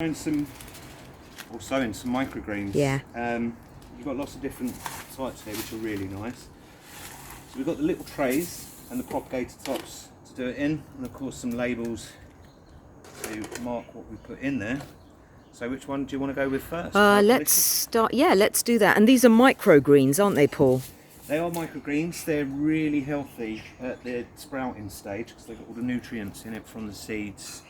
Sowing some microgreens. Yeah. You've got lots of different types here, which are really nice. So we've got the little trays and the propagator tops to do it in, and of course some labels to mark what we put in there. So which one do you want to go with first? Let's start. Yeah, let's do that. And these are microgreens, aren't they, Paul? They are microgreens. They're really healthy at the sprouting stage because they've got all the nutrients in it from the seeds.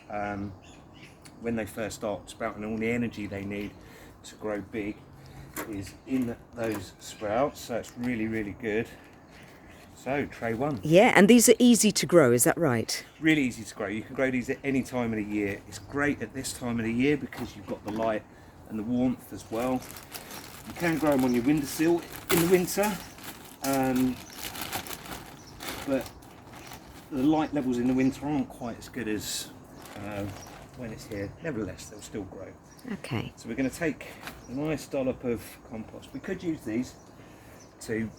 When they first start sprouting, all the energy they need to grow big is in those sprouts, so it's really, really good. So tray one. Yeah, and these are easy to grow, is that right? Really easy to grow. You can grow these at any time of the year. It's great at this time of the year because you've got the light and the warmth as well. You can grow them on your windowsill in the winter, but the light levels in the winter aren't quite as good as when it's here. Nevertheless, they'll still grow. Okay. So we're going to take a nice dollop of compost. We could use these to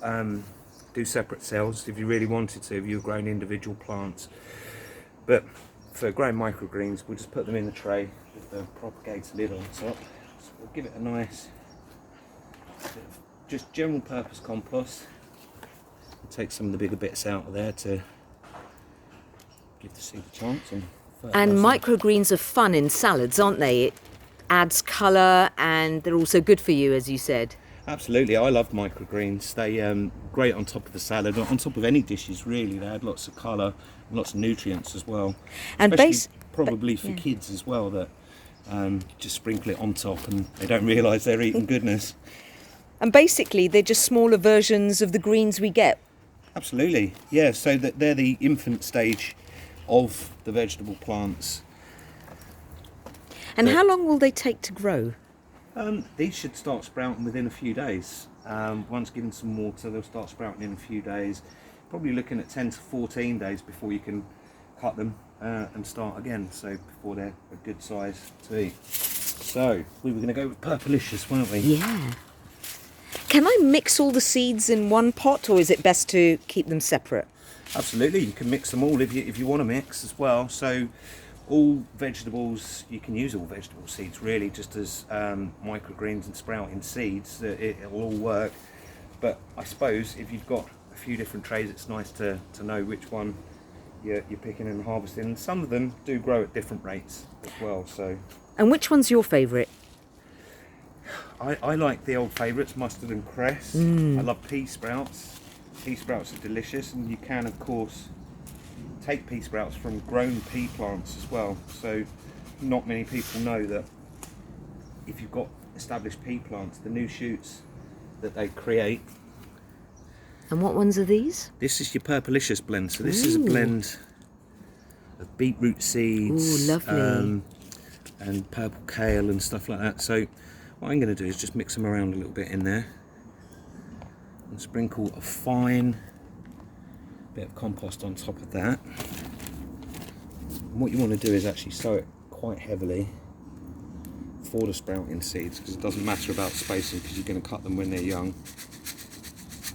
do separate cells if you really wanted to, if you were growing individual plants. But for growing microgreens, we'll just put them in the tray with the propagator lid on top. So we'll give it a nice bit of just general purpose compost. We'll take some of the bigger bits out of there to give the seed a chance. And microgreens are fun in salads, aren't they? It adds colour and they're also good for you, as you said. Absolutely, I love microgreens. They great on top of the salad, on top of any dishes really. They add lots of colour and lots of nutrients as well. And probably for kids as well, that just sprinkle it on top and they don't realise they're eating goodness. And basically they're just smaller versions of the greens we get. Absolutely, yeah, so that they're the infant stage of the vegetable plants. And how long will they take to grow? These should start sprouting within a few days. Once given some water, they'll start sprouting in a few days. Probably looking at 10 to 14 days before you can cut them and start again, so before they're a good size to eat. So we were going to go with purplicious, weren't we? Yeah. Can I mix all the seeds in one pot, or is it best to keep them separate? Absolutely, you can mix them all if you want to mix as well. So all vegetables, you can use all vegetable seeds really, just as microgreens and sprouting seeds. It'll all work. But I suppose if you've got a few different trays, it's nice to know which one you're picking and harvesting. And some of them do grow at different rates as well. So. And which one's your favourite? I like the old favourites, mustard and cress. I love pea sprouts. Pea sprouts are delicious, and you can of course take pea sprouts from grown pea plants as well. So not many people know that if you've got established pea plants, the new shoots that they create. And what ones are these? This is your purplicious blend. So this is a blend of beetroot seeds. Ooh, lovely. And purple kale and stuff like that. So what I'm going to do is just mix them around a little bit in there and sprinkle a fine bit of compost on top of that. And what you want to do is actually sow it quite heavily for the sprouting seeds, because it doesn't matter about spacing because you're going to cut them when they're young.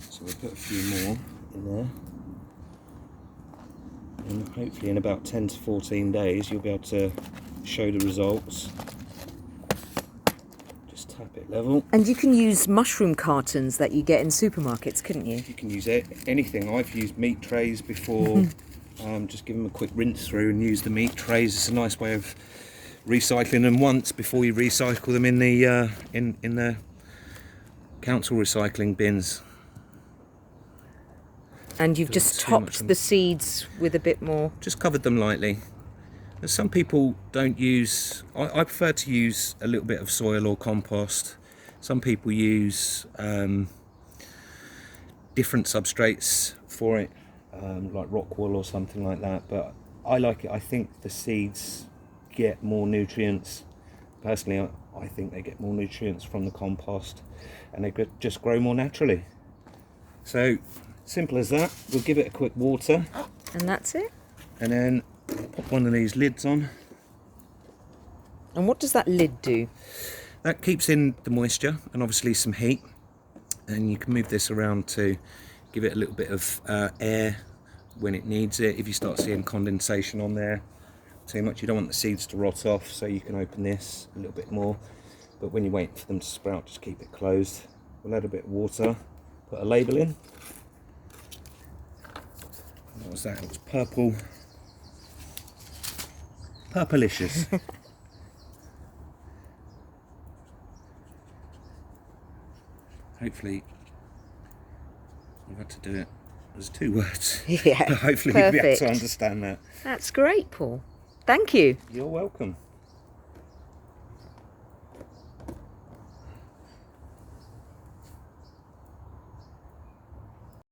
So we'll put a few more in there, and hopefully in about 10 to 14 days you'll be able to show the results. Just tap it level. And you can use mushroom cartons that you get in supermarkets, couldn't you? You can use anything. I've used meat trays before. Just give them a quick rinse through and use the meat trays. It's a nice way of recycling them once before you recycle them in the in the council recycling bins. And you've just topped the seeds with a bit more. Just covered them lightly. Some people don't use, I prefer to use a little bit of soil or compost. Some people use different substrates for it, like rock wool or something like that, but I like it. I think the seeds get more nutrients. Personally, I think they get more nutrients from the compost, and they just grow more naturally. So, simple as that. We'll give it a quick water. And that's it? And then pop one of these lids on. And what does that lid do? That keeps in the moisture and obviously some heat, and you can move this around to give it a little bit of air when it needs it. If you start seeing condensation on there, too much. You don't want the seeds to rot off, so you can open this a little bit more. But when you wait for them to sprout, just keep it closed. We'll add a bit of water, put a label in. What was that? It was purple. Purplicious. Hopefully, I've had to do it. There's 2 words. Yeah, But hopefully you'll be able perfect. to understand that. That's great, Paul. Thank you. You're welcome.